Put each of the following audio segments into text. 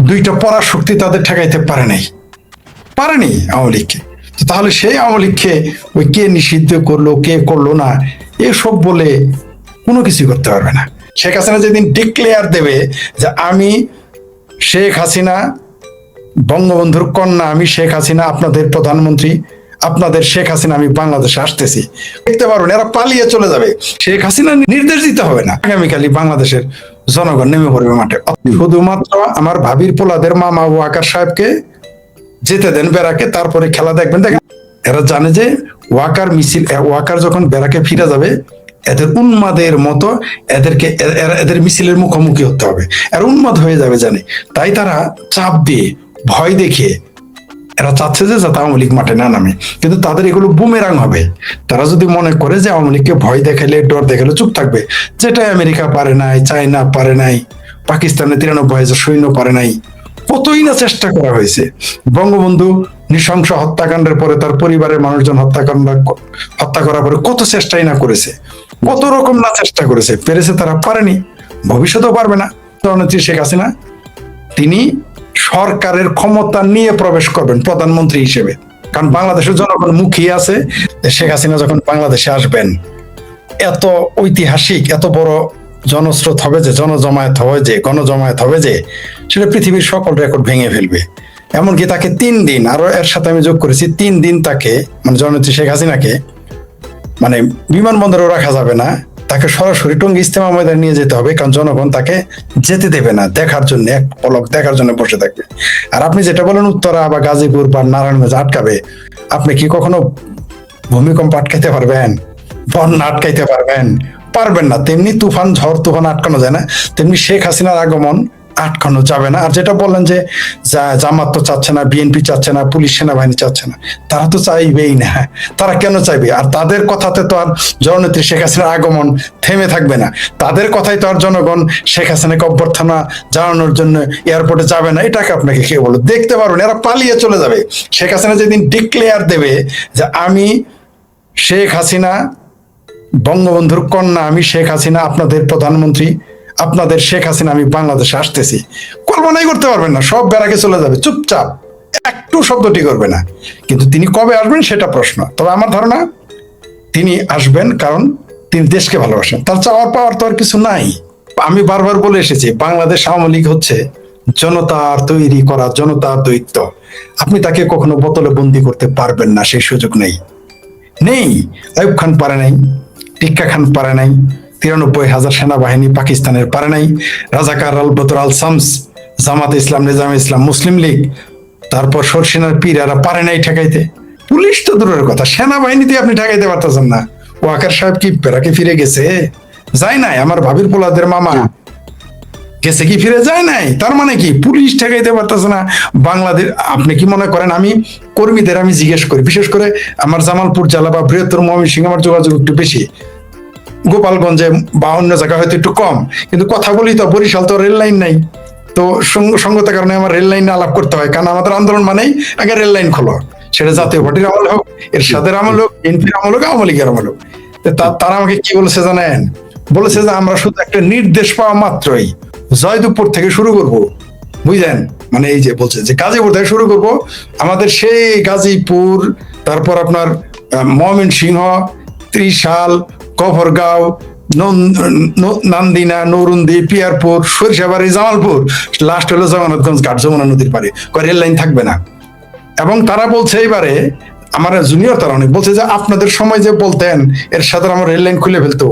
দুইটা পড়ার শক্তি তাদের ঠেকাইতে পারেনি আওয়ামী লীগকে। তাহলে সেই আওয়ামী লীগকে ওই কে নিষিদ্ধ করলো কে করলো না এসব বলে কোনো কিছু করতে পারবে না। শেখ হাসিনা যেদিন ডিক্লেয়ার দেবে যে আমি শেখ হাসিনা বঙ্গবন্ধুর কন্যা, আমি শেখ হাসিনা আপনাদের প্রধানমন্ত্রী, আপনাদের শেখ হাসিনা আমি বাংলাদেশে আসতেছি, দেখতে পারবেন এরা পালিয়ে চলে যাবে। শেখ হাসিনা নির্দেশ দিতে হবে না, আগামীকালই বাংলাদেশের জনগণ নেমে পড়বে মাঠে। শুধুমাত্র আমার ভাবির পোলাদের মামা ওয়াকার সাহেবকে যেতে দেন বেড়াকে, তারপরে খেলা দেখবেন। দেখেন এরা জানে যে ওয়াকার যখন বেড়াকে ফিরে যাবে এদের উন্মাদের মতো এদের মিছিলের মুখোমুখি হতে হবে, এরা উন্মাদ হয়ে যাবে জানে। তাই তারা চাপ দিয়ে ভয় দেখিয়ে এরা চাচ্ছে যে যাতে আওয়ামী লীগ মাঠে না নামে, কিন্তু তাদের এগুলো বুমেরাং হবে। তারা যদি মনে করে যে আওয়ামী লীগকে ভয় দেখালে ডর দেখালে চুপ থাকবে, যেটা আমেরিকা পারে নাই, চায়না পারে নাই, পাকিস্তানে 93,000 সৈন্য পারে নাই, কতই না চেষ্টা করা হয়েছে। বঙ্গবন্ধু নৃশংস হত্যাকাণ্ডের পরে তার পরিবারের মানুষজন হত্যা করার পরে কত চেষ্টাই না করেছে, কত রকম না চেষ্টা করেছে, পেরেছে তারা, পারেনি, ভবিষ্যতেও পারবে না। জননেত্রী শেখ হাসিনা তিনি সরকারের ক্ষমতা নিয়ে প্রবেশ করবেন প্রধানমন্ত্রী হিসেবে, কারণ বাংলাদেশের জনগণ মুখিয়ে আছে শেখ হাসিনা যখন বাংলাদেশে আসবেন এত ঐতিহাসিক এত বড় জনস্রোত হবে যে, গণজমায়েত হবে যে সেটা পৃথিবীর সকল রেকর্ড ভেঙে ফেলবে। এমনকি তাকে 3 দিন, আরো এর সাথে আমি যোগ করেছি 3 দিন তাকে মানে জননেত্রী শেখ হাসিনাকে মানে বিমানবন্দরেও রাখা যাবে না, তাকে সরাসরি টঙ্গী ইজতেমা ময়দানে নিয়ে যেতে হবে, কারণ জনগণ তাকে যেতে দেবে না, দেখার জন্য, এক পলক দেখার জন্য বসে থাকবে। আর আপনি যেটা বলেন উত্তরা বা গাজীপুর বা নারায়ণগঞ্জ আটকাবে, আপনি কি কখনো ভূমিকম্প আটকাইতে পারবেন? বন্যা আটকাইতে পারবেন না। তেমনি ঝড় তুফান আটকানো যায় না, তেমনি শেখ হাসিনার আগমন আটকানো যাবে না। আর যেটা বললেন যে জামাত তো চাচ্ছে না, বিএনপি চাচ্ছে না, পুলিশ সেনাবাহিনী চাচ্ছে না, তারা তো চাইবেই না। তারা কেন চাইবে? আর তাদের কথাতে তো আর জননেত্রী শেখ হাসিনার আগমন থেমে থাকবে না, তাদের কথাই তো আর জনগণ শেখ হাসিনাকে অভ্যর্থনা জানানোর জন্য এয়ারপোর্টে যাবে না। এটাকে আপনাকে কে বলো? দেখতে পারবেন এরা পালিয়ে চলে যাবে। শেখ হাসিনা যেদিন ডিক্লেয়ার দেবে যে আমি শেখ হাসিনা বঙ্গবন্ধুর কন্যা, আমি শেখ হাসিনা আপনাদের প্রধানমন্ত্রী, আপনাদের শেখ হাসিনা আমি বাংলাদেশে আসতেছি, কল্পনাই করতে পারবেন না, সব বেড়াকে চলে যাবে চুপচাপ, একটু শব্দটি করবে না। কিন্তু তিনি কবে আসবেন সেটা প্রশ্ন। তবে আমার ধারণা তিনি আসবেন, কারণ তিনি দেশকে ভালোবাসেন, তার চাওয়ার পাওয়ার তো আর কিছু নাই। আমি বারবার বলে এসেছি বাংলাদেশ আওয়ামী লীগ হচ্ছে জনতার তৈরি করা জনতার দৈত্য। আপনি তাকে কখনো বোতলে বন্দি করতে পারবেন না, সেই সুযোগ নেই। আইয়ুব খান পারে নাই, টিক্কা খান পারে নাই, 93,000 সেনাবাহিনী পাকিস্তানের পারে নাই, রাজাকার আল বদর আল শামস, জামাত ইসলাম, নিজাম ইসলাম, মুসলিম লীগ, তারপর সরসিনার পীর, এরা পারে নাই ঠেকাইতে। পুলিশ তো দূরের কথা, সেনাবাহিনীতে আপনি ঠেকাইতে পারতেছেন না। ওয়াকার সাহেব কি বেড়াকে ফিরে গেছে? যায় নাই। আমার ভাবির পোলাদের মামা গেছে কি ফিরে যায় নাই? তার মানে কি পুলিশ ঠেকাইতে পারতেছে না বাংলাদেশ? আপনি কি মনে করেন আমি কর্মীদের আমি জিজ্ঞেস করি, বিশেষ করে আমার জামালপুর জেলা বা বৃহত্তর ময়মনসিংহ আমার যোগাযোগ একটু বেশি, গোপালগঞ্জে বা অন্য জায়গায় হয়তো একটু কম, কিন্তু কথা বলি তো বরিশাল তো রেল লাইন নাই, তো সঙ্গতের কারণে আমার রেল লাইনে আলাপ করতে হয়, কারণ আমাদের আন্দোলন মানেই আগে রেল লাইন খোলো, সেটা জাতীয় পার্টির আমল হোক, এরশাদের আমল হোক, বিএনপির আমল হোক, আওয়ামী লীগের আমল হোক। তারা আমাকে কি বলেছে জানেন? বলেছে যে আমরা শুধু একটা নির্দেশ পাওয়া মাত্রই জয়দুপুর থেকে শুরু করব, বুঝলেন? মানে এই যে বলছে যে গাজীপুর থেকে শুরু করব, আমাদের সেই গাজীপুর, তারপর আপনার ময়মনসিংহ, ত্রিশাল, গফরগাঁও, নান্দিনা, নরুন্দি, পিয়ারপুর, সরিষাবাড়ি, জামালপুর, লাস্ট হলো জগন্নাথগঞ্জ ঘাট, যমুনা নদীর পারে রেল লাইন থাকবে না। এবং তারা বলছে এইবারে আমার জুনিয়র, তারা অনেক বলছে যে আপনাদের সময় যে বলতেন এর সাথে আমার রেল লাইন খুলে ফেলতো,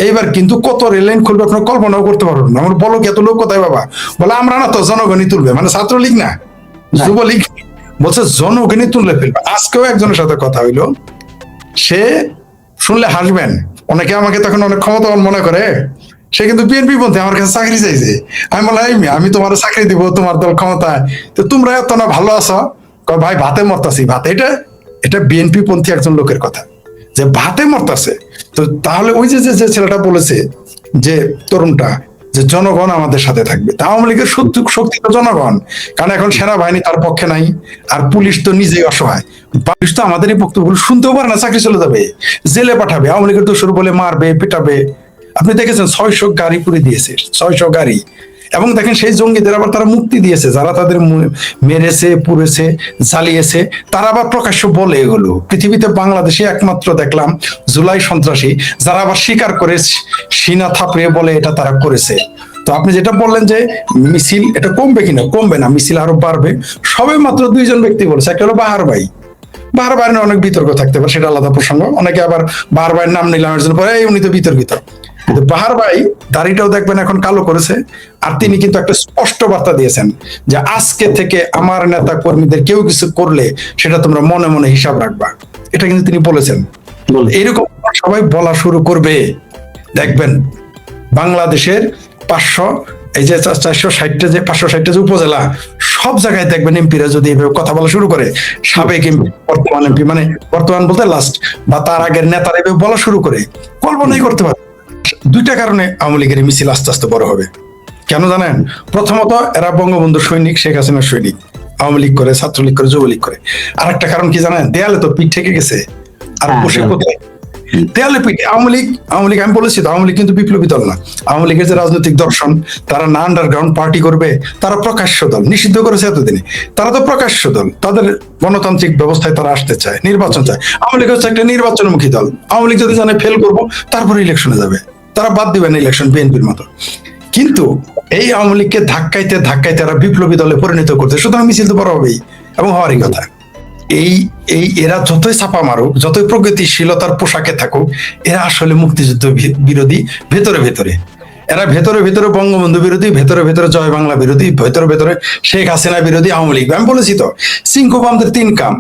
এইবার কিন্তু কত রেল লাইন খুলবে আপনার কল্পনাও করতে পারবেন না। আমার বলো এত লোক কোথায় বাবা? বলে আমরা না, তো জনগণই তুলবে, মানে ছাত্রলীগ না, যুবলীগ, বলছে জনগণই তুললে ফেলবে। আজকেও একজনের সাথে কথা হইলো, সে শুনলে হাসবেন, অনেকে আমাকে তখন অনেক ক্ষমতাবান মনে করে, সে কিন্তু বিএনপি পন্থী, আমার কাছে চাকরি চাইছে। আমি বললাম আমি তোমার চাকরি দিব, তোমার দল ক্ষমতায়, তো তোমরা এত না ভালো আছো? ভাই ভাতে মরতাছি, ভাতে, এটা বিএনপি পন্থী একজন লোকের কথা, যে ভাতে মরতাছে। তো তাহলে ওই যে ছেলেটা বলেছে যে তরুণটা, যে জনগণ আমাদের সাথে থাকবে, তা আওয়ামী লীগের শক্তি তো জনগণ, কারণ এখন সেনাবাহিনী তার পক্ষে নাই, আর পুলিশ তো নিজেই অসহায়। পুলিশ তো আমাদের এই বক্তব্য শুনতেও পারে না, চাকরি চলে যাবে, জেলে পাঠাবে, আওয়ামী লীগের দোষর বলে মারবে, পেটাবে। আপনি দেখেছেন 600 গাড়ি পুড়ে দিয়েছে, 600 গাড়ি। এবং দেখেন সেই জঙ্গিদের আবার তারা মুক্তি দিয়েছে, যারা তাদের মেরেছে, পুড়েছে, জ্বালিয়েছে, তারা আবার প্রকাশ্য বলে এগুলো। পৃথিবীতে বাংলাদেশে একমাত্র দেখলাম জুলাই সন্ত্রাসী যারা আবার স্বীকার করে সিনা থাপড়ে বলে এটা তারা করেছে। তো আপনি যেটা বললেন যে মিছিল এটা কমবে কিনা, কমবে না, মিছিল আরো বাড়বে। সবে মাত্র দুইজন ব্যক্তি বলেছে, একটা হলো বাহার ভাই। বাহার ভাইয়ের অনেক বিতর্ক থাকতে পারে, সেটা আলাদা প্রসঙ্গ। অনেকে আবার বাহার ভাইয়ের নাম নিলাম এর জন্য পরে উনি তো বিতর্কিত, কিন্তু বাহার ভাই দাড়িটাও দেখবেন এখন কালো করেছে। আর তিনি কিন্তু একটা স্পষ্ট বার্তা দিয়েছেন যে আজকে থেকে আমার নেতা কর্মীদের কেউ কিছু করলে সেটা তোমরা মনে মনে হিসাব রাখবা, এটা কিন্তু তিনি বলেছেন। এরকম সবাই বলা শুরু করবে, দেখবেন বাংলাদেশের 500 এই যে 460টা যে 560টা যে উপজেলা, সব জায়গায় দেখবেন এমপিরা যদি এভাবে কথা বলা শুরু করে, সাবেক এমপি বর্তমান এমপি, মানে বর্তমান বলতে লাস্ট বা তার আগের নেতারা এভাবে বলা শুরু করে, কল্পনাই করতে পারে। দুইটা কারণে আওয়ামী লীগের মিছিল আস্তে আস্তে বড় হবে। কেন জানেন? প্রথমত এরা বঙ্গবন্ধু সৈনিক, শেখ হাসিনার সৈনিক, আওয়ামী লীগ করে, ছাত্রলীগ করে, যুবলীগ করে। আর একটা কারণ কি জানেন? দেয়ালে তো পিঠ থেকে গেছে, আর বসে কোথায়? দেয়ালে পিঠে। আওয়ামী লীগ আমি বলেছি তো, আওয়ামী লীগ কিন্তু বিপ্লবী দল না। আওয়ামী লীগের যে রাজনৈতিক দর্শন, তারা না আন্ডারগ্রাউন্ড পার্টি করবে, তারা প্রকাশ্য দল। নিষিদ্ধ করেছে এতদিনে, তারা তো প্রকাশ্য দল। তাদের গণতান্ত্রিক ব্যবস্থায় তারা আসতে চায়, নির্বাচন চায়। আওয়ামী লীগ হচ্ছে একটা নির্বাচনমুখী দল। আওয়ামী লীগ যদি জানে ফেল করবো, তারপরে ইলেকশনে যাবে, তারা বাদ দিবে না ইলেকশন, বিএনপির মতো। কিন্তু এই আওয়ামী লীগকে ধাক্কাইতে ধাক্কাইতে তারা বিপ্লবী দলে পরিণত করতে, সুতরাং মিছিল তো বড় হবেই এবং হওয়ারই কথা। এই এই এরা যতই চাপা মারুক, যতই প্রগতিশীলতার পোশাকে থাকুক, এরা আসলে মুক্তিযুদ্ধ বিরোধী ভেতরে ভেতরে। এরা ভেতরে ভেতরে বঙ্গবন্ধু বিরোধী, ভেতরে ভেতরে জয় বাংলা বিরোধী, ভেতরে ভেতরে শেখ হাসিনা বিরোধী, আওয়ামী লীগ। আমি বলেছি তো, সিংকোবামদের 3 কাম: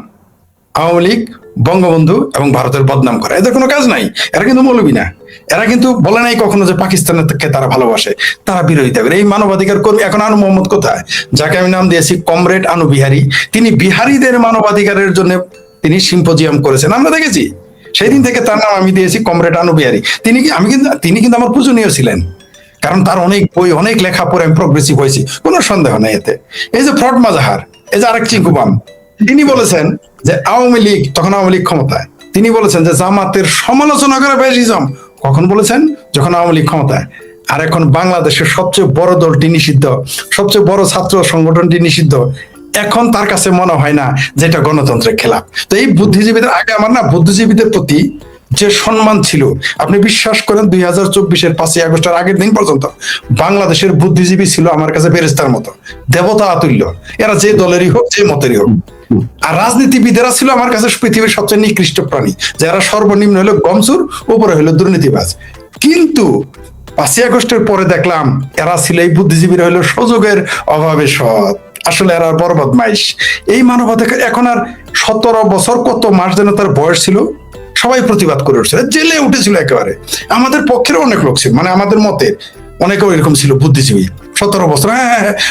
আওয়ামী লীগ, বঙ্গবন্ধু এবং ভারতের বদনাম করা। এদের কোনো কাজ নাই। এরা কিন্তু মৌলবি না, এরা কিন্তু বলে নাই কখনো যে পাকিস্তানের থেকে তারা ভালোবাসে, তারা বিরোধিতা করে। এই মানবাধিকার কর্মী এখন আনু মোহাম্মদ কোথায়, যাকে আমি নাম দিয়েছি কমরেড আনু বিহারী, তিনি বিহারীদের মানবাধিকারের জন্য তিনি সিম্পোজিয়াম করেছেন, আমরা দেখেছি। সেই দিন থেকে তার নাম আমি দিয়েছি কমরেড আনু বিহারী। তিনি কিন্তু আমার পূজনীয় ছিলেন, কারণ তার অনেক বই, অনেক লেখা পড়ে আমি প্রগ্রেসিভ হয়েছি, কোনো সন্দেহ নাই এতে। এই যে ফ্রড মাজাহার, এই যে আরেক চিঙ্কুবাম, তিনি বলেছেন যে আওয়ামী লীগ, তখন আওয়ামী লীগ ক্ষমতায়, তিনি বলেছেন যে জামাতের সমালোচনা করে ফ্যাসিজম। কখন বলেছেন? যখন আওয়ামী লীগ ক্ষমতায়। আর এখন বাংলাদেশের সবচেয়ে বড় দলটি নিষিদ্ধ, সবচেয়ে বড় ছাত্র সংগঠনটি নিষিদ্ধ, এখন তার কাছে মনে হয় না যে এটা গণতন্ত্রের খেলাফ। তো এই বুদ্ধিজীবীদের আগে আমার না বুদ্ধিজীবীদের প্রতি যে সম্মান ছিল, আপনি বিশ্বাস করেন 2024-এর 5ই আগস্টের আগের দিন পর্যন্ত বাংলাদেশের বুদ্ধিজীবী ছিল আমার কাছে ফেরেশতার মতো, দেবতা আতুল্য। এরা যে দলেরই হোক, যে মতেরই হোক। আর রাজনীতিবিদেরা ছিল আমার কাছে পৃথিবীর সবচেয়ে নিকৃষ্ট প্রাণী, যারা সর্বনিম্ন হলো গমসুর, উপরে হলো দুর্নীতিবাজ। কিন্তু 5ই আগস্টের পরে দেখলাম এরা ছিল, এই বুদ্ধিজীবীরা হলো সুযোগের অভাবে সৎ। আসলে এরা বড় বদমাইশ। এই মানবাধিকার এখন আর 17 বছর কত মাস যেন তার বয়স ছিল, সবাই প্রতিবাদ করে উঠছিল, জেলে উঠেছিল একেবারে। আমাদের পক্ষের অনেক লোক ছিল, মানে আমাদের মতে অনেকেও এরকম ছিল বুদ্ধিজীবী। 17 বছর,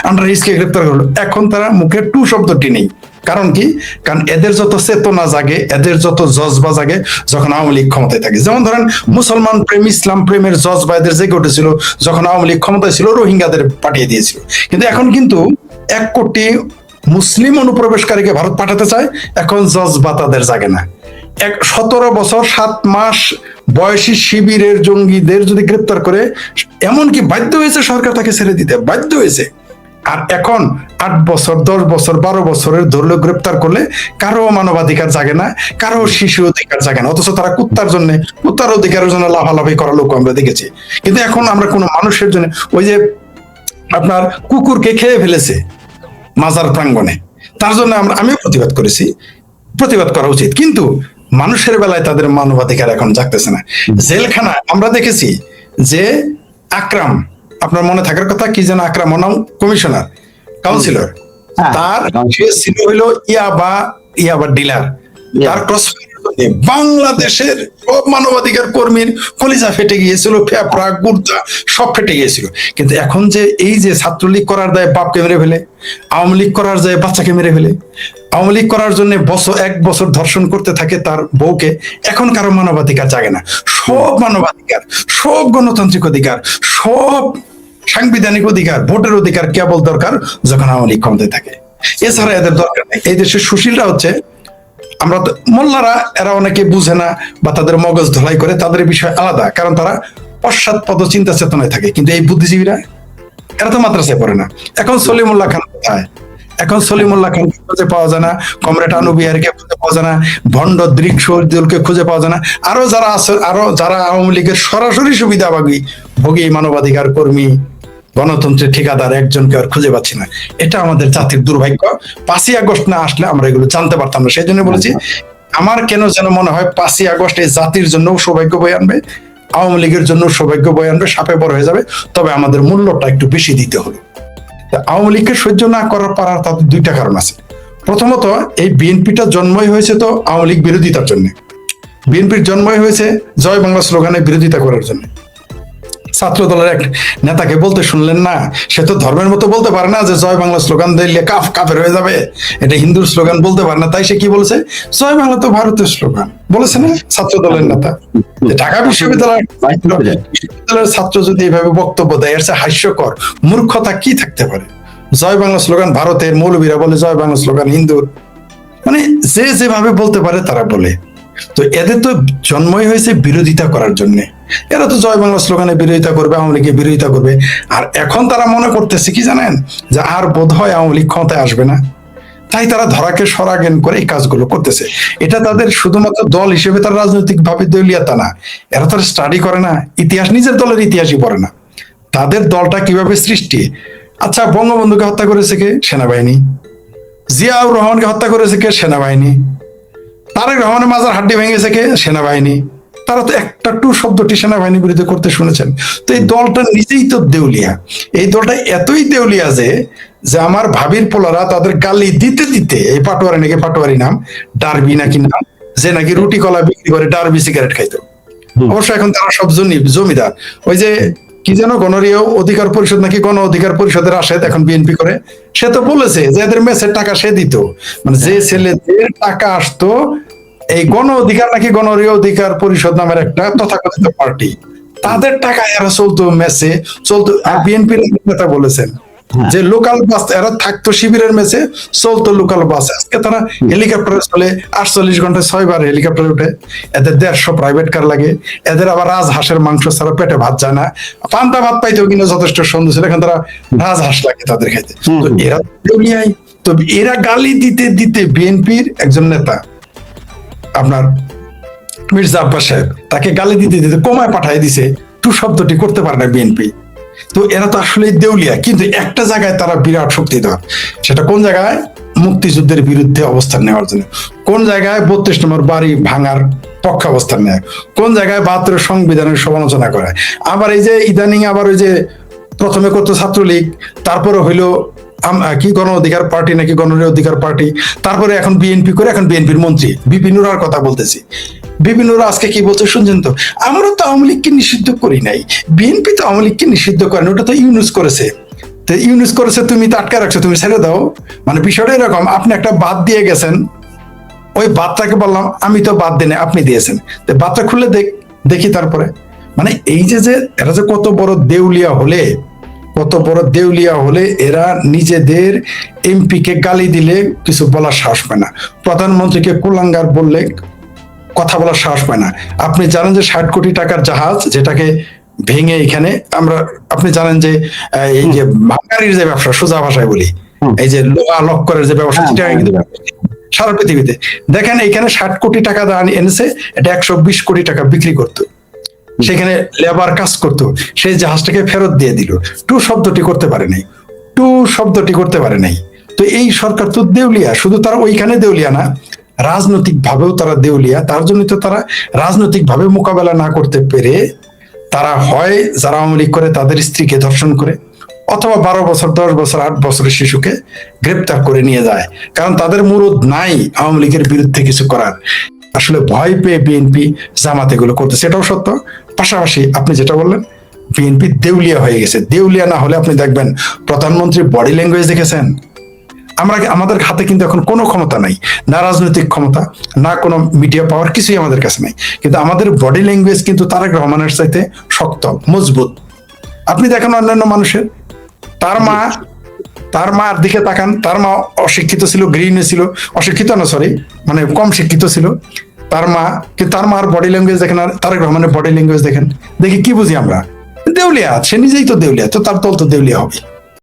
আন্ডার এজকে গ্রেপ্তার করলো। এখন তারা মুখে টু শব্দটি নেই। কারণ কি? কারণ এদের যত চেতনা জাগে, এদের যত জজবা জাগে যখন আওয়ামী লীগ ক্ষমতায় থাকে। যেমন ধরেন মুসলমান প্রেম, ইসলাম প্রেমের জজবা এদের জেগে উঠেছিল যখন আওয়ামী লীগ ক্ষমতায় ছিল, রোহিঙ্গাদের পাঠিয়ে দিয়েছিল। কিন্তু এখন কিন্তু 1 কোটি মুসলিম অনুপ্রবেশকারীকে ভারত পাঠাতে চায়, এখন জজবা তাদের জাগে না। 17 বছর 7 মাস বয়সী শিবিরের জঙ্গিদের যদি গ্রেপ্তার করে, এমনকি বাধ্য হয়েছে সরকার তাকে ছেড়ে দিতে, বাধ্য হয়েছে। আর এখন 8 বছর, 10 বছর, 12 বছরের ধরলে গ্রেপ্তার করলে কারো মানবাধিকার জাগে না, কারো শিশু অধিকার জাগে না। অথচ তারা কুত্তার অধিকারের জন্য লাফালাফি করা লোক আমরা দেখেছি। কিন্তু এখন আমরা কোনো মানুষের জন্য, ওই যে আপনার কুকুরকে খেয়ে ফেলেছে মাজার প্রাঙ্গণে, তার জন্য আমিও প্রতিবাদ করেছি, প্রতিবাদ করা উচিত। কিন্তু মানুষের বেলায় তাদের মানবাধিকার এখন জাগতেছে না। জেলখানা আমরা দেখেছি যে আকরাম, আপনার মনে থাকার কথা, কি যেন আকরাম নাম, কমিশনার, কাউন্সিলর, তার সে ছিল হইল ইয়াবা ডিলার। তার ক্রস বাংলাদেশের সব মানবাধিকার কর্মীর কলিজা ফেটে গিয়েছিল, ফেফড়া গুর্দা সব ফেটে গিয়েছিল। কিন্তু এখন যে এই যে ছাত্রলীগ করার দায় বাপকে মেরে ফেলে, আওয়ামী লীগ করার দায় বাচ্চাকে মেরে ফেলে, আওয়ামী লীগ করার জন্য 1 বছর ধর্ষণ করতে থাকে তার বউকে, এখন কারো মানবাধিকার জাগে না। সব মানবাধিকার, সব গণতান্ত্রিক অধিকার, সব সাংবিধানিক অধিকার, ভোটের অধিকার কেবল দরকার যখন আওয়ামী লীগ ক্ষমতায় থাকে। এছাড়া এদের দরকার নেই। এই দেশের সুশীলরা হচ্ছে, আমরা মোল্লারা, এরা অনেকে বুঝে না বা তাদের মগজ ধোলাই করে, তাদের বিষয় আলাদা, কারণ তারা পশ্চাৎপদ চিন্তা চেতনায় থাকে। কিন্তু এই বুদ্ধিজীবীরা এরা তো মাদ্রাসায় পড়ে না। এখন সলিমুল্লাহ খান কোথায়? এখন সলিমুল্লাহ খানকে খুঁজে পাওয়া যায় না, কমরেড আনু বিহারীকে খুঁজে পাওয়া যায় না, ভণ্ড দৃক শহীদুলকে খুঁজে পাওয়া যায় না, আরো যারা আছে, আরো যারা আওয়ামী লীগের সরাসরি সুবিধাভোগী ভোগী মানবাধিকার কর্মী গণতন্ত্রের ঠিকাদার একজনকে আর খুঁজে পাচ্ছি না। এটা আমাদের জাতির দুর্ভাগ্য। 5ই আগস্ট না আসলে আমরা এগুলো জানতে পারতাম না। সেই জন্য বলেছি, আমার কেন যেন মনে হয় 5ই আগস্ট এই জাতির জন্য সৌভাগ্য বয়ে আনবে, আওয়ামী লীগের জন্য সৌভাগ্য বয়ে আনবে, সাপে বড় হয়ে যাবে। তবে আমাদের মূল্যটা একটু বেশি দিতে হলো। আওয়ামী লীগকে সহ্য না করার পারার তাদের 2টা কারণ আছে। প্রথমত, এই বিএনপিটা জন্মই হয়েছে তো আওয়ামী লীগ বিরোধিতার জন্য। বিএনপির জন্মই হয়েছে জয় বাংলা স্লোগানের বিরোধিতা করার জন্য। ছাত্র দলের এক নেতাকে বলতে শুনলেন না? সে তো ধর্মের মতো বলতে পারে না যে জয় বাংলা স্লোগান দিলে কাফের হয়ে যাবে, এটা হিন্দুর স্লোগান বলতে পারে না। তাই সে কি বলেছে? জয় বাংলা তো ভারতের স্লোগান বলেছে না ছাত্র দলের নেতা। ঢাকা বিশ্ববিদ্যালয়ের ছাত্র যদি এইভাবে বক্তব্য দেয়, এর চেয়ে হাস্যকর মূর্খতা কি থাকতে পারে? জয় বাংলা স্লোগান ভারতের, মৌলবীরা বলে জয় বাংলা স্লোগান হিন্দুর। মানে যে যেভাবে বলতে পারে তারা বলে। তো এদের তো জন্মই হয়েছে বিরোধিতা করার জন্য। এরা তো জয় বাংলা স্লোগানের বিরোধিতা করবে, আওয়ামী লীগের বিরোধিতা করবে। আর এখন তারা মনে করতেছে কি জানেন? যে আর বোধ হয় আওয়ামী লীগ ক্ষমতায় আসবে না, তাই তারা ধরাকে সরাজ্ঞান করে এই কাজগুলো করতেছে। এটা তাদের শুধুমাত্র দল হিসেবে তার রাজনৈতিক ভাবে দলীয়তা না, এরা তো স্টাডি করে না ইতিহাস, নিজের দলের ইতিহাসই পড়ে না। তাদের দলটা কিভাবে সৃষ্টি। আচ্ছা, বঙ্গবন্ধুকে হত্যা করেছে কে? সেনাবাহিনী। জিয়াউর রহমানকে হত্যা করেছে কে? সেনাবাহিনী। তারেক রহমানের মাজার হাড্ডি ভেঙেছে কে? সেনাবাহিনী। তারা তো একটা টু শব্দটি সেনাবাহিনীর বিরুদ্ধে করতে শুনেছেন। তো এই দলটা নিজেই তো দেউলিয়া। এই দলটা এতই দেউলিয়া যে আমার ভাবির পোলারা তাদের গালি দিতে দিতে, এই পাটোয়ারি নাকি, পাটোয়ারি নাম, ডারবি নাকি নাম, যে নাকি রুটি কলা বিক্রি করে ডারবি সিগারেট খাইতো। অবশ্য এখন তারা সব জমিদার। ওই যে কি যেন গণরীয় অধিকার পরিষদ নাকি গণ অধিকার পরিষদের আশায় এখন বিএনপি করে। সে তো বলেছে যে এদের মেসের টাকা সে দিত, মানে যে ছেলেদের টাকা আসতো এই গণ অধিকার নাকি গণরীয় অধিকার পরিষদ নামের একটা তথাকথিত পার্টি, তাদের টাকা এরা চলতো, মেসে চলতো। আর বিএনপির নেতা বলেছেন যে লোকাল বাস এরা থাকতো শিবিরের মেসে, চলতো লোকাল বাস। আজকে তারা হেলিকপ্টারে চলে, 48 ঘন্টায় 6 বার হেলিকপ্টারে উঠে। এদের 150 প্রাইভেট কার লাগে। এদের আবার রাজহাঁসের মাংস ছাড়া পেটে ভাত যায় না। পান্তা ভাত পাইতেও কিনা যথেষ্ট সুন্দর ছিল, এখন তারা রাজহাঁস লাগে তাদের খাইতে। তো এরা দুনিয়ায়, তো এরা গালি দিতে দিতে বিএনপির একজন নেতা আপনার মির্জা আব্বাস সাহেব, তাকে গালি দিতে দিতে কমায় পাঠাই দিছে, টু শব্দটি করতে পারে না বিএনপি। তো এরা তো আসলে দেউলিয়া, কিন্তু একটা জায়গায় তারা বিরাট শক্তিধর। সেটা কোন জায়গায়? মুক্তিযুদ্ধের বিরুদ্ধে অবস্থান নেওয়ার জন্য। কোন জায়গায় 32 নম্বর বাড়ি ভাঙার পক্ষে অবস্থান নেয়। কোন জায়গায় 72 সংবিধানের সমালোচনা করে। আবার এই যে ইদানিং আবার ওই যে প্রথমে করতো ছাত্রলীগ, তারপরে হইলো কি গণ অধিকার পার্টি নাকি গণরীয় অধিকার পার্টি, তারপরে এখন বিএনপি করে, এখন বিএনপির মন্ত্রী বিপিনুরার কথা বলতেছি। বিপিনুরা আজকে কি বলছে শুনছেন তো? আমরা তো আওয়ামী লীগকে নিষিদ্ধ করি নাই, বিএনপি তো আওয়ামী লীগকে নিষিদ্ধ করেন, ওটা তো ইউনুস করেছে। তো ইউনুস করেছে, তুমি তো আটকে রাখছো, তুমি ছেড়ে দাও। মানে বিষয়টা এরকম, আপনি একটা বাদ দিয়ে গেছেন, ওই বাদটাকে বললাম আমি তো বাদ দিনে আপনি দিয়েছেন, তো বাদটা খুলে দেখি তারপরে। মানে এই যে এরা যে কত বড় দেউলিয়া হলে, কত বড় দেউলিয়া হলে এরা নিজেদের এমপি কে গালি দিলে কিছু বলার সাহস পায় না, প্রধানমন্ত্রীকে কুলাঙ্গার বললে কথা বলার সাহস পায় না। আপনি জানেন যে 60 কোটি টাকার জাহাজ যেটাকে ভেঙে এখানে আমরা, আপনি জানেন যে এই যে ভাঙারির যে ব্যবসা, সোজা ভাষায় বলি, এই যে লোহা লক্করের যে ব্যবসা, সেটা কিন্তু সারা পৃথিবীতে দেখেন, এখানে 60 কোটি টাকা এনেছে, এটা 120 কোটি টাকা বিক্রি করতো, সেখানে লেবার কাজ করতো, সেই জাহাজটাকে ফেরত দিয়ে দিল। টু শব্দটি করতে পারে নাই, টু শব্দটি করতে পারে নাই। তো এই সরকার তো দেউলিয়া। শুধু তারা ওইখানে দেউলিয়া না, রাজনৈতিক ভাবেও তারা দেউলিয়া। তার জন্য তো তারা রাজনৈতিক ভাবে মোকাবেলা না করতে পেরে তারা হয় যারা আওয়ামী লীগ করে তাদের স্ত্রীকে ধর্ষণ করে, অথবা 12 বছর 10 বছর 8 বছরের শিশুকে গ্রেপ্তার করে নিয়ে যায়। কারণ তাদের মুরুদ নাই আওয়ামী লীগের বিরুদ্ধে কিছু করার। আসলে ভয় পেয়ে বিএনপি জামাত এগুলো করতেছে, এটাও সত্য। পাশাপাশি আপনি যেটা বললেন, বিএনপি দেউলিয়া হয়ে গেছে। দেউলিয়া না হলে আপনি দেখবেন প্রধানমন্ত্রীর বডি ল্যাঙ্গুয়েজ দেখেছেন? আমাদের হাতে কিন্তু এখন কোনো ক্ষমতা নাই, না রাজনৈতিক ক্ষমতা, না কোনো মিডিয়া পাওয়ার, কিছুই আমাদের কাছে নাই। কিন্তু আমাদের বডি ল্যাঙ্গুয়েজ কিন্তু তারেক রহমানের চাইতে শক্ত, মজবুত। আপনি দেখেন অন্যান্য মানুষের, তার মার দিকে তাকান, তার মা অশিক্ষিত ছিল, গৃহিণী ছিল, অশিক্ষিত না সরি, মানে কম শিক্ষিত ছিল তার মা, কিন্তু তার মার বডি ল্যাঙ্গুয়েজ দেখেন আর তারেক রহমানের বডি ল্যাঙ্গুয়েজ দেখেন, দেখি কি বুঝি আমরা? দেউলিয়া, সে নিজেই তো দেউলিয়া, তো তার দল তো দেউলিয়া হবে।